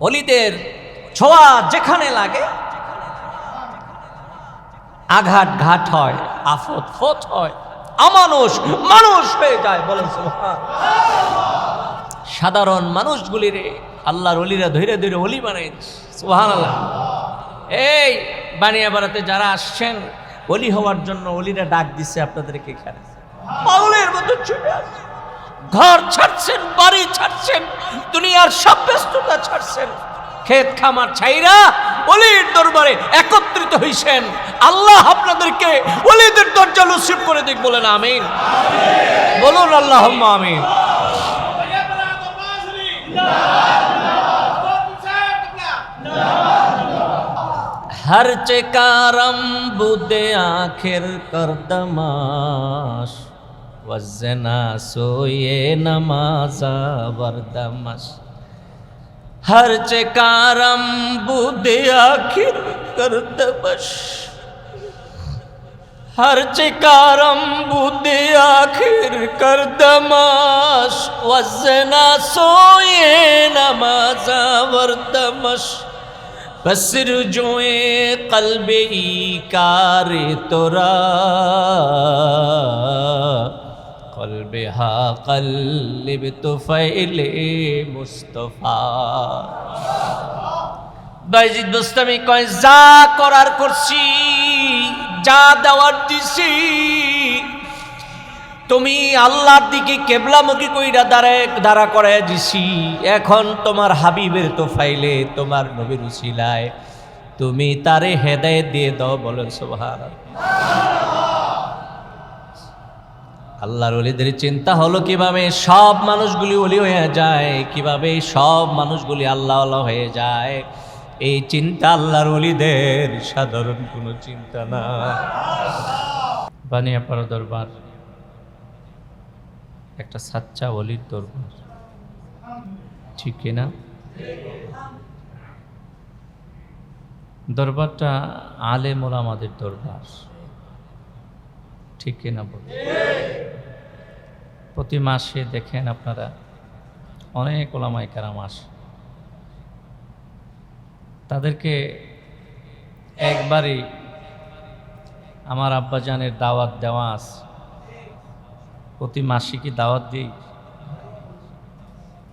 ওলিদের ছোঁয়া যেখানে লাগে আঘাত ঘাট হয়, আফত ফত হয়, অমানুষ মানুষ হয়ে যায়। বলেন সুবহানাল্লাহ। সাধারণ মানুষগুলিরে আল্লাহর ওলিরা ধীরে ধীরে ওলি বানাই সুবহানাল্লাহ। এই বানিয়াপাড়াতে যারা আসছেন ওলি হওয়ার জন্য, ওলিরা ডাক দিচ্ছে আপনাদেরকে এখানে, পাগলের মতো ছুটে আসছেন, ঘর ছাড়ছেন, বাড়ি ছাড়ছেন, দুনিয়ার সব ব্যস্ততা ছাড়ছেন, ক্ষেত খামার ছাইরা ওলির দরবারে একত্রিত হইছেন। আল্লাহ আপনাদেরকে ওলিদের দরজা নসিব করে দিক, বলেন আমিন। বলুন আল্লাহুম্মা আমিন। हर चकारम बुदे आखिर करदमाश वजना सोये नमाजा वरदमश। हर चकारम बुदे आखिर करदमश, हर चकारम बुदे आखिर करदमश वजना सोये नमाजा वरदमश। बसर जोए कल्बे कारे तोरा कल्बे हा कल्ब तो फैले मुस्तफा। বাইজিদ বুস্তামি কয়, যা করার করছি, যা দেওয়ার দিছি, তুমি আল্লাহর দিকে কেবলামুখী কইরা দাঁড়া করায় দিছি। এখন তোমার হাবিবের তো ফাইলে, তোমার নবীর উসিলায় তুমি তারে হেদায়েত দিয়ে দাও। বলেন সুবহানাল্লাহ। আল্লাহর ওলিদের চিন্তা হলো কিভাবে সব মানুষগুলি ওলি হয়ে যায়, কিভাবে সব মানুষগুলি আল্লাহওয়ালা হয়ে যায়। এই চিন্তা আল্লাহর ওলিদের, সাধারণ কোনো চিন্তা না। বানিয়াপাড়া দরবার একটা সাচ্চা ওলির দরবার, ঠিক কিনা? দরবারটা আলেম ওলামাদের দরবার, ঠিক কিনা? বলুন। প্রতি মাসে দেখেন আপনারা অনেক ওলামায়ে কেরাম আসে, তাদেরকে একবারই আমার আব্বাজানের দাওয়াত দেওয়া আছে। প্রতি মাসে কি দাওয়াত দিই?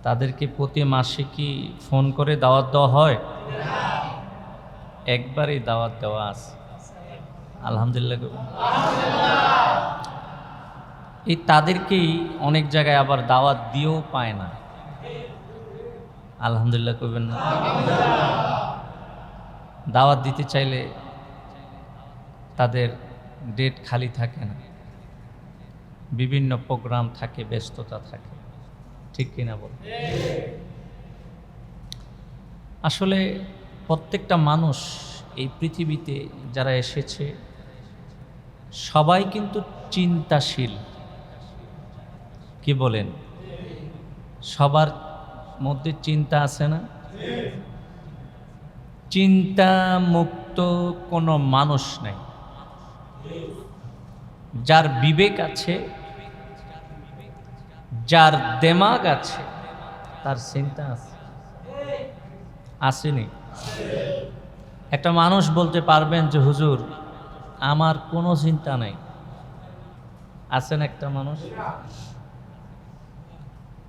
তাদেরকে প্রতি মাসে কি ফোন করে দাওয়াত দেওয়া হয়? একবারই দাওয়াত দেওয়া আছে, আলহামদুলিল্লাহ। এই তাদেরকেই অনেক জায়গায় আবার দাওয়াত দিয়েও পায় না, আলহামদুলিল্লাহ করবেন না? দাওয়াত দিতে চাইলে তাদের ডেট খালি থাকে না, বিভিন্ন প্রোগ্রাম থাকে, ব্যস্ততা থাকে, ঠিক কিনা বল? আসলে প্রত্যেকটা মানুষ এই পৃথিবীতে যারা এসেছে সবাই কিন্তু চিন্তাশীল, কি বলেন? সবার মধ্যে চিন্তা আছে না? চিন্তা মুক্ত কোনো মানুষ নাই। যার বিবেক আছে, যার দিমাগ আছে, তার চিন্তা আছে, আসেনি? একটা মানুষ বলতে পারবেন যে হুজুর আমার কোনো চিন্তা নাই, আছেন একটা মানুষ?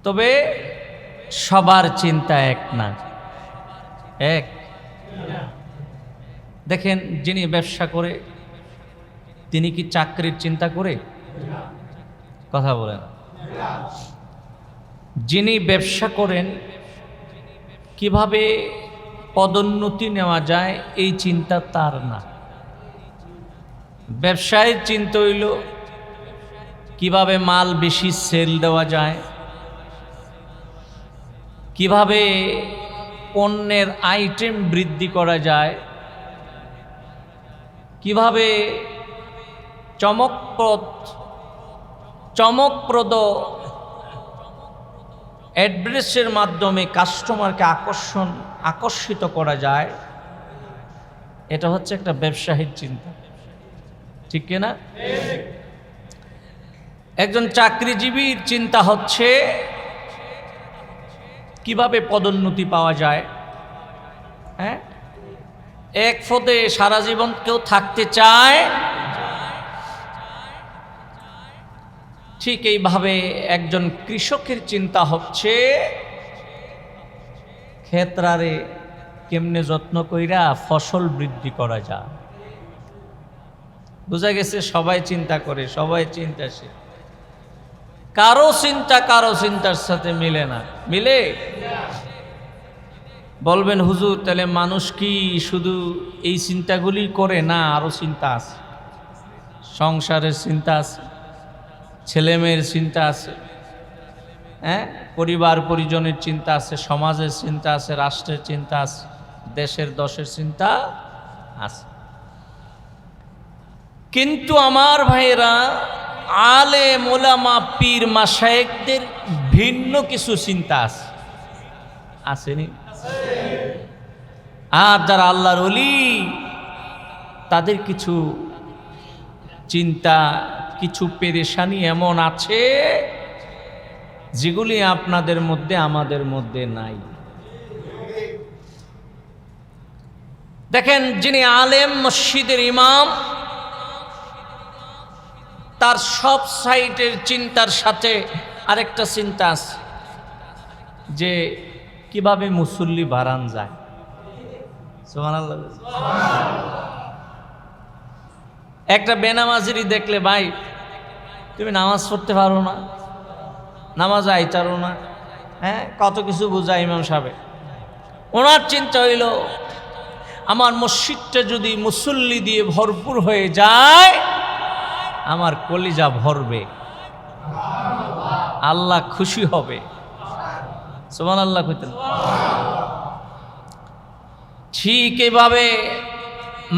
তবে সবার চিন্তা এক না, এক। দেখেন, যিনি ব্যবসা করে তিনি কি চাকরির চিন্তা করে? কথা বলেন। যিনি ব্যবসা করেন কিভাবে পদোন্নতি নেওয়া যায় এই চিন্তা তার না। ব্যবসায়ের চিন্তা হইল কিভাবে মাল বেশি সেল দেওয়া যায়, কিভাবে পণ্যের আইটেম বৃদ্ধি করা যায়, কিভাবে চমকপ্রদ অ্যাড্রেসের মাধ্যমে কাস্টমারকে আকর্ষিত করা যায়। এটা হচ্ছে একটা ব্যবসায়ীর চিন্তা, ঠিক কিনা? একজন চাকরিজীবীর চিন্তা হচ্ছে কিভাবে পদোন্নতি পাওয়া যায়, হ্যাঁ, এক পদে সারা জীবন কেউ থাকতে চায়? ঠিক এইভাবে একজন কৃষকের চিন্তা হচ্ছে ক্ষেত্রারে কেমনে যত্ন কইরা ফসল বৃদ্ধি করা যায়। বোঝা গেছে সবাই চিন্তা করে, সবাই চিন্তাশীল, কারো চিন্তার সাথে মিলে না। মিলে? বলবেন হুজুর তাহলে মানুষ কি শুধু এই চিন্তাগুলি করে? না, আরো চিন্তা আছে, সংসারের চিন্তা আছে, ছেলেমেয়ের চিন্তা আছে, হ্যাঁ, পরিবার পরিজনের চিন্তা আছে, সমাজের চিন্তা আছে, রাষ্ট্রের চিন্তা আছে, দেশের দশের চিন্তা আছে। কিন্তু আমার ভাইয়েরা, আলেম ওলামা পীর মাশায়েখদের ভিন্ন কিছু চিন্তা আছে, আসেনি? আর যারা আল্লাহর ওলি তাদের কিছু চিন্তা, কিছু পেরেশানি এমন আছে যেগুলি আপনাদের মধ্যে আমাদের মধ্যে নাই। দেখেন, যিনি আলেম, মসজিদের ইমাম, তার সব সাইটের চিন্তার সাথে আরেকটা চিন্তা আছে যে কিভাবে মুসল্লি বাড়ান যায়। সুবহানাল্লাহ। একটা বেনামাজিরই দেখলে, ভাই তুমি নামাজ পড়তে পারো না, নামাজ আইতারো না, হ্যাঁ, কত কিছু বুঝায় ইমাম সাহেব। ওনার চিন্তা হইল আমার মসজিদটা যদি মুসল্লি দিয়ে ভরপুর হয়ে যায় আমার কলিজা ভরবে, আল্লাহ খুশি হবে। সুবহানাল্লাহ কইতেন। ঠিক এভাবে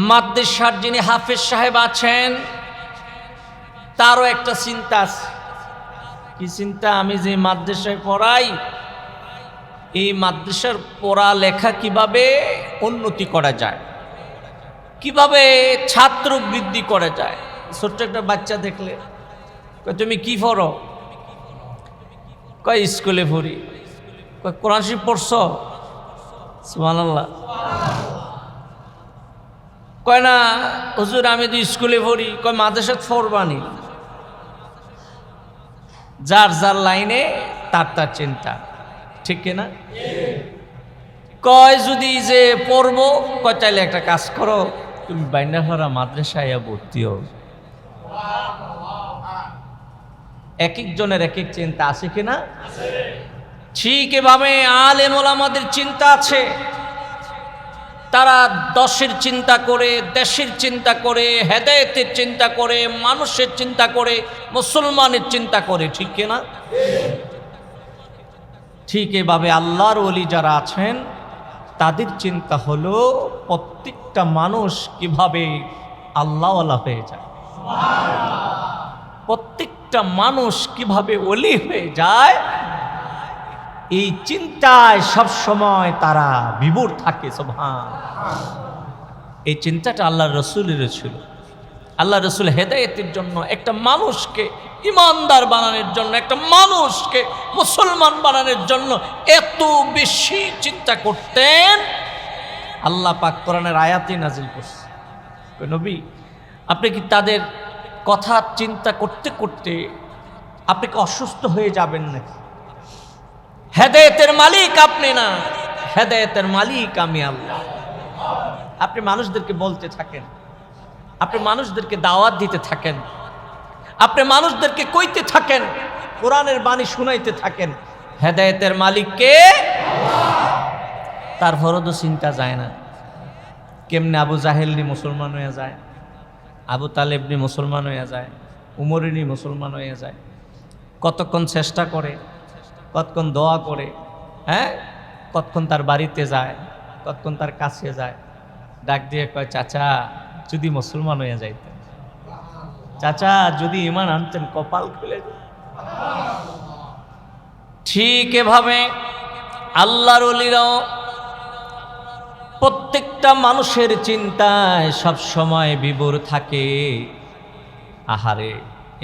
মাদ্রাসার যিনি হাফেজ সাহেব আছেন তারও একটা চিন্তা আছে। কি চিন্তা? আমি যে মাদ্রাসায় পড়াই, এই মাদ্রাসার পড়া লেখা কিভাবে উন্নতি করা যায়, কিভাবে ছাত্র বৃদ্ধি করা যায়। ছোট্ট একটা বাচ্চা দেখলে কয় তুমি কি পড়ো? কয় স্কুলে পড়ি। কয় কোরআন শরীফ পড়ছো? সুবহানাল্লাহ। কয় না হুজুর আমি তো স্কুলে পড়ি। কয় মাদ্রাসাত পড়বানি। যার যার লাইনে তার চিন্তা, ঠিক কিনা? কয় যদি যে পড়বো, কয় তাইলে একটা কাজ করো, তুমি বাইন্ডাহারা মাদ্রাসায় ভর্তি হও। এক একজনের এক এক চিন্তা আছে কিনা? ঠিক এভাবে আলেম ওলামাদের চিন্তা আছে। তারা দশের চিন্তা করে, দেশের চিন্তা করে, হেদায়েতের চিন্তা করে, মানুষের চিন্তা করে, মুসলমানের চিন্তা করে, ঠিক কিনা? ঠিক এভাবে আল্লাহর ওলি যারা আছেন তাদের চিন্তা হলো প্রত্যেকটা মানুষ কিভাবে আল্লাহওয়ালা হয়ে যায়, প্রত্যেকটা মানুষ কিভাবে ওলি হয়ে যায়, এই চিন্তায় সব সময় তারা বিভোর থাকে। সুবহানাল্লাহ। এই চিন্তাটা আল্লাহর রাসূলের ছিল। আল্লাহ রাসূল হেদায়েতের জন্য, একটা মানুষকে ইমানদার বানানোর জন্য, একটা মানুষকে মুসলমান বানানোর জন্য এত বেশি চিন্তা করতেন। আল্লাহ পাক কোরআনের আয়াতে নাজিল করছে, নবী আপনি কি তাদের কথা চিন্তা করতে করতে আপনি কি অসুস্থ হয়ে যাবেন নাকি? হেদায়েতের মালিক আপনি না, হেদায়েতের মালিক আমি আল্লাহ। আপনি মানুষদেরকে বলতে থাকেন, আপনি মানুষদেরকে দাওয়াত দিতে থাকেন, আপনি মানুষদেরকে কইতে থাকেন, কোরআনের বাণী শুনাইতে থাকেন, হেদায়েতের মালিক কে? তারপরও তো চিন্তা যায় না কেমনে আবু জাহেলনি মুসলমান হয়ে যায়, আবু তালেবনি মুসলমান হয়ে যায়, উমরিনি মুসলমান হয়ে যায়। কতক্ষণ চেষ্টা করে, কতক্ষণ দোয়া করে, হ্যাঁ, কতক্ষণ তার বাড়িতে যায়, কতক্ষণ তার কাছে যায়, ডাক দিয়ে কয় চাচা যদি মুসলমান হয়ে যাইতেন, চাচা যদি ঈমান আনতেন, কপাল খুলে যেত। ঠিক এভাবে আল্লাহর ওলিরাও প্রত্যেকটা মানুষের চিন্তায় সব সময় বিভোর থাকে। আহারে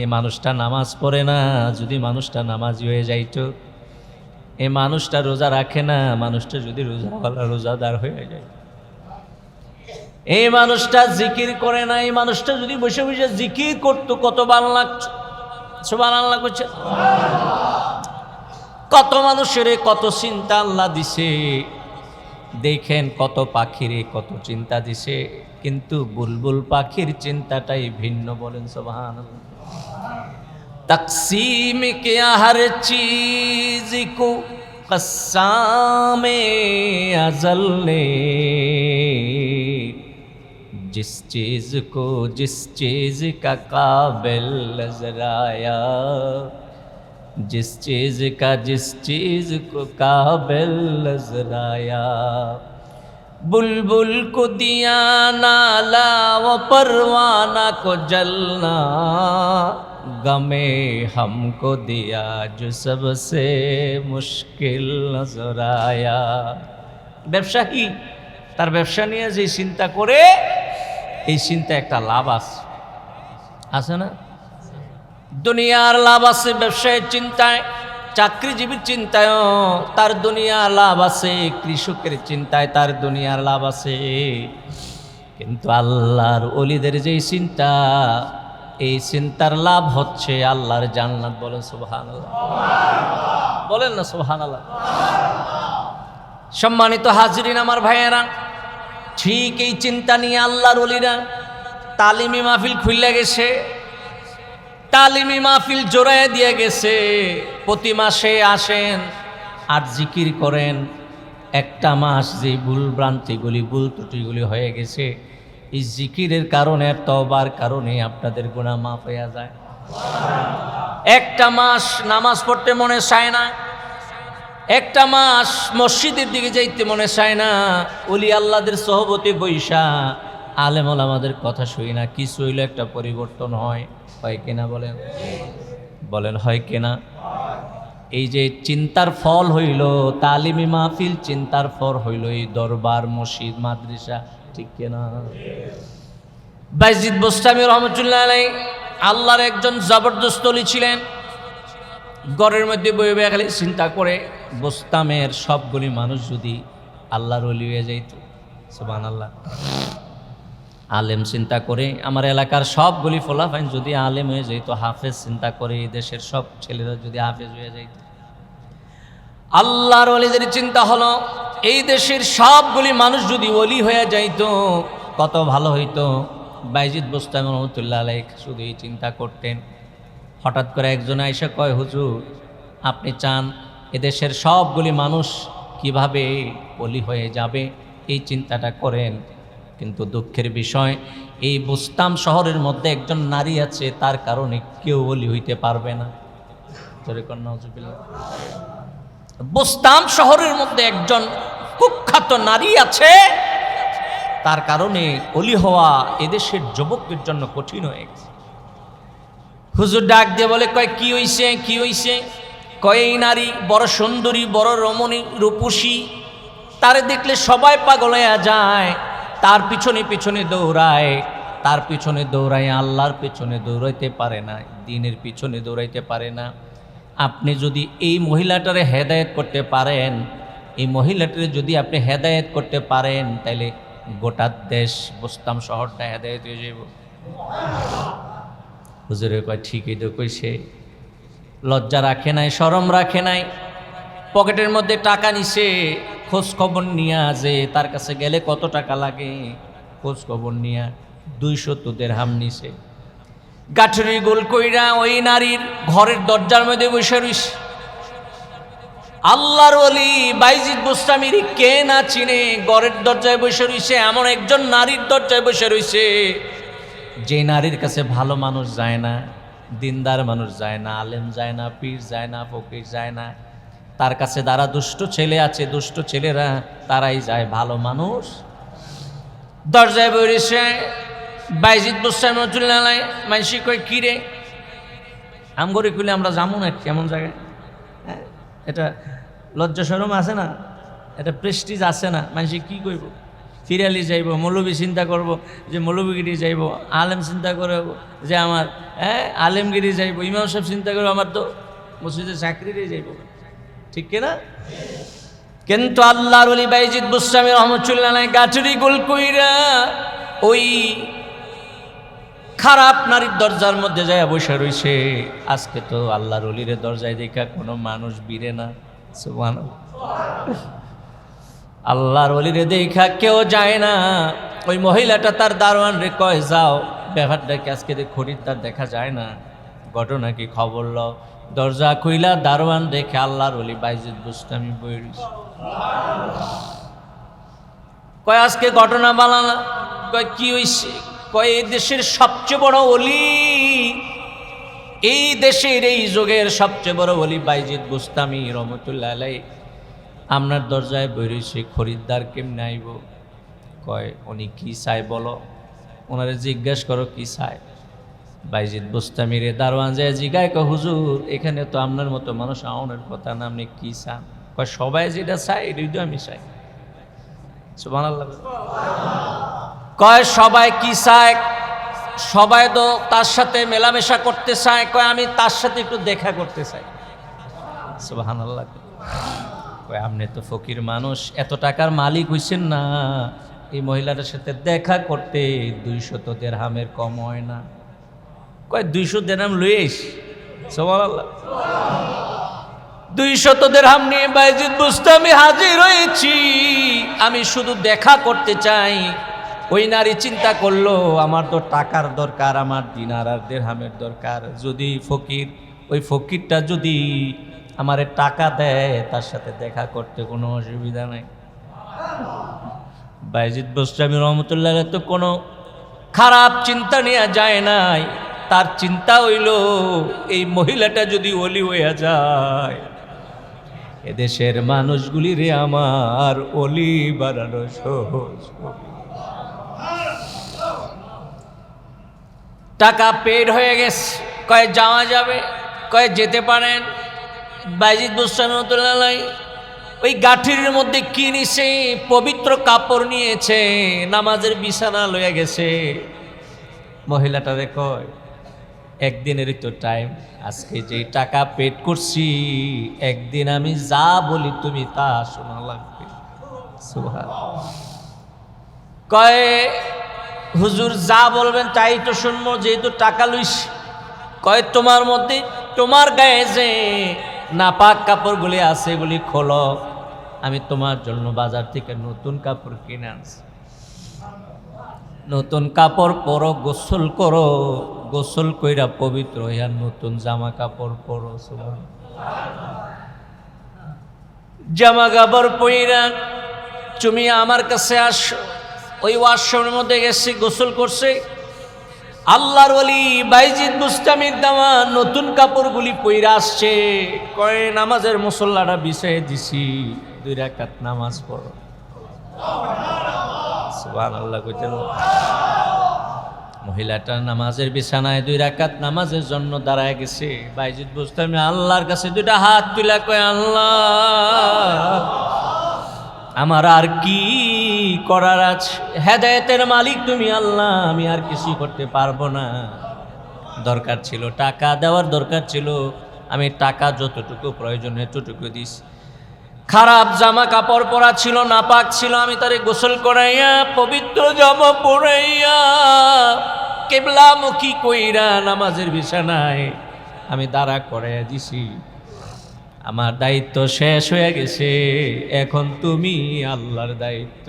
এই মানুষটা নামাজ পড়ে না, যদি মানুষটা নামাজি হয়ে যাইতো, এই মানুষটা রোজা রাখে না, মানুষটা যদি রোজাওয়ালা রোজাদার হয়ে যায়, এই মানুষটা জিকির করে না, এই মানুষটা যদি বসে বসে জিকির করতো কত ভালো লাগতো। সুবহানাল্লাহ করছে। কত মানুষের কত চিন্তা আল্লাহ দিছে, দেখেন কত পাখিরে কত চিন্তা দিছে, কিন্তু বুলবুল পাখির চিন্তাটাই ভিন্ন। বলেন সুবহানাল্লাহ। तक़सीम किया हर चीज़ को क़स्सामे अज़ल ने, जिस चीज़ को जिस चीज़ का काबिल नज़र आया, जिस चीज़ का जिस चीज़ को काबिल नज़र आया, बुलबुल को दिया नाला वो परवाना को जलना, गमे हमको दिया जो सबसे मुश्किल नजर आया। ব্যবসায়ী তার ব্যবসা নিয়ে যে চিন্তা করে, এই চিন্তা একটা লাভ আছে না? দুনিয়ার লাভ আছে ব্যবসায়ের চিন্তায়, চাকরিজীবীর চিন্তায় তার দুনিয়ার লাভ আছে, কৃষকের চিন্তায় তার দুনিয়ার লাভ আছে। কিন্তু আল্লাহর ওলিদের যেই চিন্তা, এই চিন্তার লাভ হচ্ছে আল্লাহর জান্নাত। বলেন সুবহানাল্লাহ, বলেন না সুবহানাল্লাহ। সম্মানিত হাজিরিন আমার ভাইয়েরা, ঠিক এই চিন্তা নিয়ে আল্লাহর ওলিরা তালিমি মাহফিল খুলে গেছে, তালিমি মাহফিল জোড়ায় দিয়ে গেছে। প্রতি মাসে আসেন আর জিকির করেন। একটা মাস যে ভুল ভ্রান্তিগুলি ভুল ত্রুটিগুলি হয়ে গেছে, এই জিকিরের কারণে, তওবার কারণে আপনাদের গুনাহ মাফ হয়ে যায়। একটা মাস নামাজ পড়তে মনে চায় না, একটা মাস মসজিদের দিকে যাইতে মনে চায় না, ওলি আল্লাহদের সহবতে বৈশা আলেম ওলামাদের কথা শুই না, কিছু হইলে একটা পরিবর্তন হয় কিনা? বলেন বলেন, হয় কিনা? এই যে চিন্তার ফল হইল তালিমি মাহফিল, চিন্তার ফল হইল এই দরবার, মসজিদ, মাদ্রাসা, ঠিক কিনা? বাইজিদ বোস্তামি রহমতুল্লাহ আলাইহি আল্লাহর একজন জবরদস্ত ওলি ছিলেন। ঘরের মধ্যে বয়ে বয়ে খালি চিন্তা করে, বোস্তামের সবগুলি মানুষ যদি আল্লাহর ওলি হয়ে যাইত। সুবহানাল্লাহ। আলেম চিন্তা করে আমার এলাকার সবগুলি ফলাফাইন যদি আলেম হয়ে যাইত, হাফেজ চিন্তা করে এই দেশের সব ছেলেরা যদি হাফেজ হয়ে যাইত। আল্লাহর ওলিদের চিন্তা হলো এই দেশের সবগুলি মানুষ যদি ওলি হয়ে যাইত কত ভালো হইতো। বাইজিদ বোস্তামি রহমতুল্লাহ আলাইহি শুধু এই চিন্তা করতেন। হঠাৎ করে একজন আয়েশা কয়, হুজুর আপনি চান এদেশের সবগুলি মানুষ কিভাবে ওলি হয়ে যাবে, এই চিন্তাটা করেন। কিন্তু দুঃখের বিষয়, এই বুস্তাম শহরের মধ্যে একজন নারী আছে, তার কারণে কেউ ওলি হইতে পারবে না। বুস্তাম শহরের মধ্যে একজন কুখ্যাত নারী আছে, তার কারণে ওলি হওয়া এদেশের যুবকদের জন্য কঠিন হয়ে গেছে। হুজুর ডাক দিয়ে বলে, কয় কি হইছে, কি হইছে? কয় এই নারী বড় সুন্দরী, বড় রমণী, রূপসী, তারে দেখলে সবাই পাগল হয়ে যায়, তার পিছনে পিছনে দৌড়ায়, তার পিছনে দৌড়ায়, আল্লাহর পিছনে দৌড়াইতে পারে না, দ্বীনের পিছনে দৌড়াইতে পারে না। আপনি যদি এই মহিলাটারে হেদায়েত করতে পারেন, এই মহিলাটারে যদি আপনি হেদায়েত করতে পারেন, তাইলে গোটা দেশ বুস্তাম শহরটা হেদায়েত হয়ে যাব। হুজুরে কয় ঠিকই তো কইছে। লজ্জা রাখে নাই, শরম রাখে নাই, পকেটের মধ্যে টাকা নিছে, খোঁজ খবর নিয়া যে তার কাছে গেলে কত টাকা লাগে খোঁজ খবর নিয়া 200 দিরহাম নিছে। গাঠরি গোল কইরা ওই নারীর ঘরের দরজার মধ্যে বসে রইছে। আল্লাহর ওলি বাইজিদ বোস্তামির কে না চিনে, ঘরের দরজায় বসে রইছে, এমন একজন নারীর দরজায় বসে রইছে যে নারীর কাছে ভালো মানুষ যায় না, দিনদার মানুষ যায় না, আলেম যায় না, পীর যায় না, ফকির যায় না, তার কাছে যারা দুষ্ট ছেলে আছে, দুষ্ট ছেলেরা তারাই যায়, ভালো মানুষ দরজায় বসে। বাইজিদ বোস্তামি রহমতুল্লাহ আলাইহি মানসি কয়, কি রে আমগরি কইলে আমরা যাবো না কেমন জায়গায়? এটা লজ্জা শরম আছে না, এটা প্রেস্টিজ আছে না? মানসি কি কইব? ফিরালি যাইব, মৌলবী চিন্তা করব যে মৌলবীগিরি যাইব, আলেম চিন্তা করব যে আমার আলেমগিরি যাইব, ইমাম সাহেব চিন্তা করব আমার তো মসজিদে চাকরিরে যাইব, ঠিক কিনা? কিন্তু আল্লাহর ওলি বাইজিদ বোস্তামি রহমতুল্লাহ আলাইহি গাঠরি গোল কইরা ওই খারাপ নারীর দরজার মধ্যে যায় বসে রইছে। আজকে তো আল্লাহর ওলির দরজায় দেখা কোনো মানুষ বিরে না। সুবহানাল্লাহ। আল্লাহর ওলিরে দেখা কেউ যায় না। ওই মহিলাটা তার দারোয়ান রে কয়, যাও ব্যাপারটাকে আজকে খরিদ্দার দেখা যায় না, ঘটনা কি খবর লও। দরজা খুইলা দারোয়ান দেখে আল্লাহর ওলি বাইজিদ বুস্তামি বইরিস। কয় আজকে ঘটনা বানানা। কয় কি হইছে? কয় এই দেশের সবচেয়ে বড় ওলি, এই দেশের এই যুগের সবচেয়ে বড় ওলি বাইজিদ বুস্তামি রহমতুল্লাহ আলাইহি আপনার দরজায় বইরিছে, খরিদ্দার কেমনে আইব? কয় উনি কি চাই বলো, ওনারে জিজ্ঞাসা করো কি চাই। বাইজিদ বুস্তামির দারোয়ান যায় জিগায়, কয় হুজুর এখানে তো আপনার মতো মানুষ আওনের কথা না, আপনি কি চান? কয় সবাই যেটা চাই এটাই তো আমি চাই। সুবহানাল্লাহ। কয় সবাই কি চায়? সবাই তো তার সাথে মেলামেশা করতে চায়। কয় আমি তার সাথে একটু দেখা করতে চাই। সুবহানাল্লাহ। কয় আপনি তো ফকির মানুষ, এত টাকার মালিক হইছেন না, এই মহিলাটার সাথে দেখা করতে 200 দিরহামের কম হয় না। কয় 200 দিরহাম লইস। সুবহানাল্লাহ। 200 দিরহাম নিয়ে বাইজিদ বুস্তামি হাজির হয়েছি, আমি শুধু দেখা করতে চাই। ওই নারী চিন্তা করলো আমার তো টাকার দরকার, আমার দিনার আর দিরহামের দরকার। যদি ফকির, ওই ফকিরটা যদি আমারে টাকা দেয় তার সাথে দেখা করতে কোনো অসুবিধা নাই। বাইজিদ বুস্তামি রহমতুল্লাহ তো কোনো খারাপ চিন্তা নিয়ে যায় নাই। তার চিন্তা হইল এই মহিলাটা যদি ওলি হইয়া যায়, এদেশের মানুষগুলি রে আমার ওলি বানানো সহজ। টাকা পেড হয়ে গেছে। কয় যাওয়া যাবে? কয় যেতে পারেন। বাইজিদ বুস্তামি রহমতুল্লাহ আলাইহি ওই গাঠির মধ্যে কি নিছে? পবিত্র কাপড় নিয়েছে, নামাজের বিছানা লইয়া গেছে। মহিলাটারে কয় একদিনেরই তো টাইম, আজকে যে টাকা পেড করছি একদিন আমি যা বলি তুমি তা শোনা লাগবে। সুবহানাল্লাহ। কয় হুজুর যা বলবেন তাই তো শুনবো, যেহেতু টাকা লইছি। কয় তোমার মধ্যে, তোমার গায়ে যে নাপাক কাপড়গুলি আছে এগুলি খোলো, আমি তোমার জন্য বাজার থেকে নতুন কাপড় কিনে আনছি। নতুন কাপড় পরো, গোসল করো, গোসল কইরা পবিত্র হইয়া নতুন জামা কাপড় পরো। জামা কাপড় পইরা তুমি আমার কাছে আসো। ওই ওয়াশরুমের মধ্যে গেছি, গোসল করছে। আল্লাহর ওলি বাইজিদ বুস্তামির দেওয়া নতুন কাপড়গুলি পইরা আসছে। কয় নামাজের মুসল্লাটা বিছাইয়ে দিছি, 2 রাকাত নামাজ পড়ো। সুবহানাল্লাহ কইতেন। মহিলাটা নামাজের বিছানায় 2 রাকাত নামাজের জন্য দাঁড়ায় গেছে। বাইজিদ বুস্তামি আল্লাহর কাছে 2টা হাত তুলে কয় আল্লাহ আমার আর কি করার আছে? হেদায়েতের মালিক তুমি আল্লাহ, আমি আর কিছু করতে পারবো না। দরকার ছিল টাকা দেওয়ার, দরকার ছিল, আমি টাকা যতটুকু প্রয়োজন এতটুকু দিস। খারাপ জামা কাপড় পরা ছিল, নাপাক ছিল, আমি তারে গোসল করাইয়া পবিত্র জামা পরাইয়া কিবলামুখী কইরা নামাজের বিছানায় আমি দাঁড়া করাইয়া দিছি। আমার দায়িত্ব শেষ হয়ে গেছে, এখন তুমি আল্লাহর দায়িত্ব।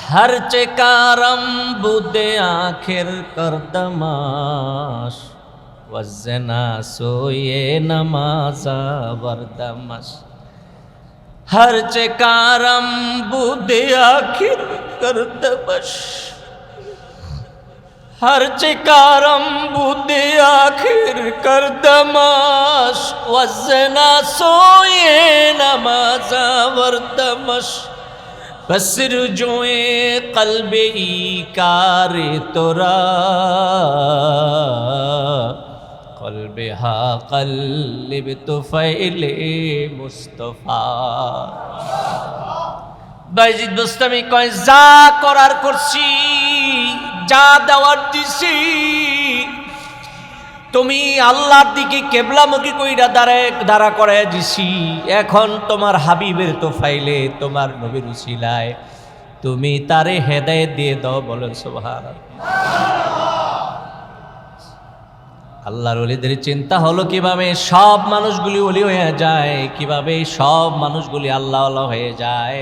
हर चकारम बुदे आखिर करदमाश वजना सोये नमाजा वरदमश हर चकारम बुदे आखिर करदमश हर चकारम बुदे आखिर करदमश वजना सोये नमाजा वरदमश बसर जोए कल्बे कारे तोरा कल्बे हा कल्ब तो फैले मुस्तफा। বাইজিদ বুস্তামি কয় যা করার করছি, যা দেওয়ার দিছি, তুমি আল্লাহর দিকে কেবলামুখী কইরা দাঁড়া করায় দিছি। এখন তোমার হাবিবের তো ফাইলে, তোমার নবীর উসিলায় তুমি তারে হেদায়েত দিয়ে দাও, বলেন সুবহানাল্লাহ। আল্লাহর ওলিদের চিন্তা হলো কিভাবে সব মানুষগুলি ওলি হয়ে যায়, কিভাবে সব মানুষগুলি আল্লাহ আল্লাহ হয়ে যায়।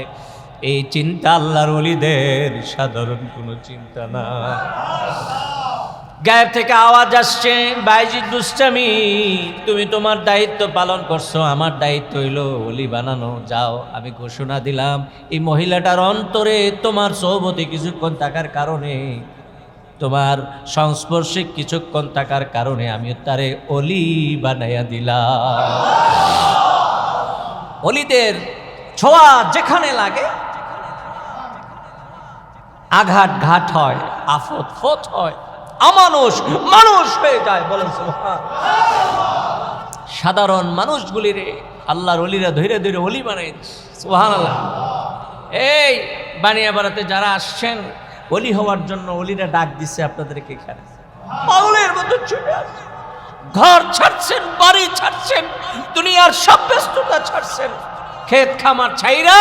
এই চিন্তা আল্লাহর ওলিদের, সাধারণ কোনো চিন্তা না। গায়েব থেকে আওয়াজ আসছে, বাইজিদ বুস্তামি, তুমি তোমার দায়িত্ব পালন করছো, আমার দায়িত্ব হইল ওলি বানানো। যাও, আমি ঘোষণা দিলাম এই মহিলাটার অন্তরে তোমার সোহবতে কিছুক্ষণ থাকার কারণে, তোমার সংস্পর্শে কিছুক্ষণ থাকার কারণে আমি তারে অলি বানাইয়া দিলাম। অলিদের ছোঁয়া যেখানে লাগে আঘাত ঘাট হয়, আফত ফত হয়, অমানুষ মানুষ হয়ে যায়, বলেন সুবহানাল্লাহ। সাধারণ মানুষগুলিরে আল্লাহর অলিরা ধীরে ধীরে অলি বানাই সুবহানাল্লাহ। এই বানিয়া বাড়াতে যারা আসছেন অলি হওয়ার জন্য, অলিরা ডাক দিচ্ছে আপনাদেরকে এখানে, পাগলের মতো ছুটে আসছে, ঘর ছাড়ছেন, বাড়ি ছাড়ছেন, দুনিয়ার সব ব্যস্ততা ছাড়ছেন, ক্ষেত খামার ছাইরা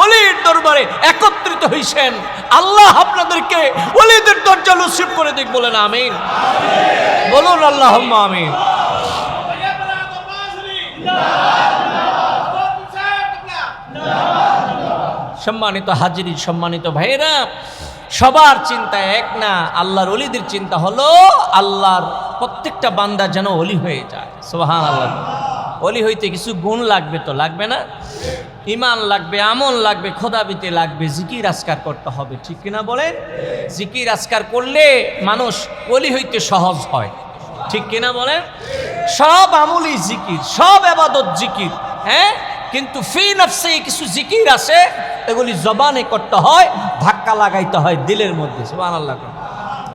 অলির দরবারে একত্রিত হইছেন। আল্লাহ আপনাদেরকে অলিদের দরজা নসিব করে দিক, বলেন আমিন, বলুন আল্লাহুম্মা আমিন। সম্মানিত হাজিরি, সম্মানিত ভাইরা, সবার চিন্তা এক না। আল্লাহর ওলিদের চিন্তা হলো আল্লাহর প্রত্যেকটা বান্দা যেন ওলি হয়ে যায়, সুবহানাল্লাহ। ওলি হইতে কিছু গুণ লাগবে, তো লাগবে না? ঈমান লাগবে, আমল লাগবে, খোদাবিতে লাগবে, জিকির আজকার করতে হবে, ঠিক কিনা বলেন? জিকির আজকার করলে মানুষ ওলি হইতে সহজ হয়, ঠিক কিনা বলেন? সব আমলই জিকির, সব ইবাদত জিকির, হ্যাঁ, কিন্তু ফি নফসে কিছু জিকির আছে, এগুলি জবানে করতে হয়, ধাক্কা লাগাইতে হয় দিলের মধ্যে, সুবহানাল্লাহ।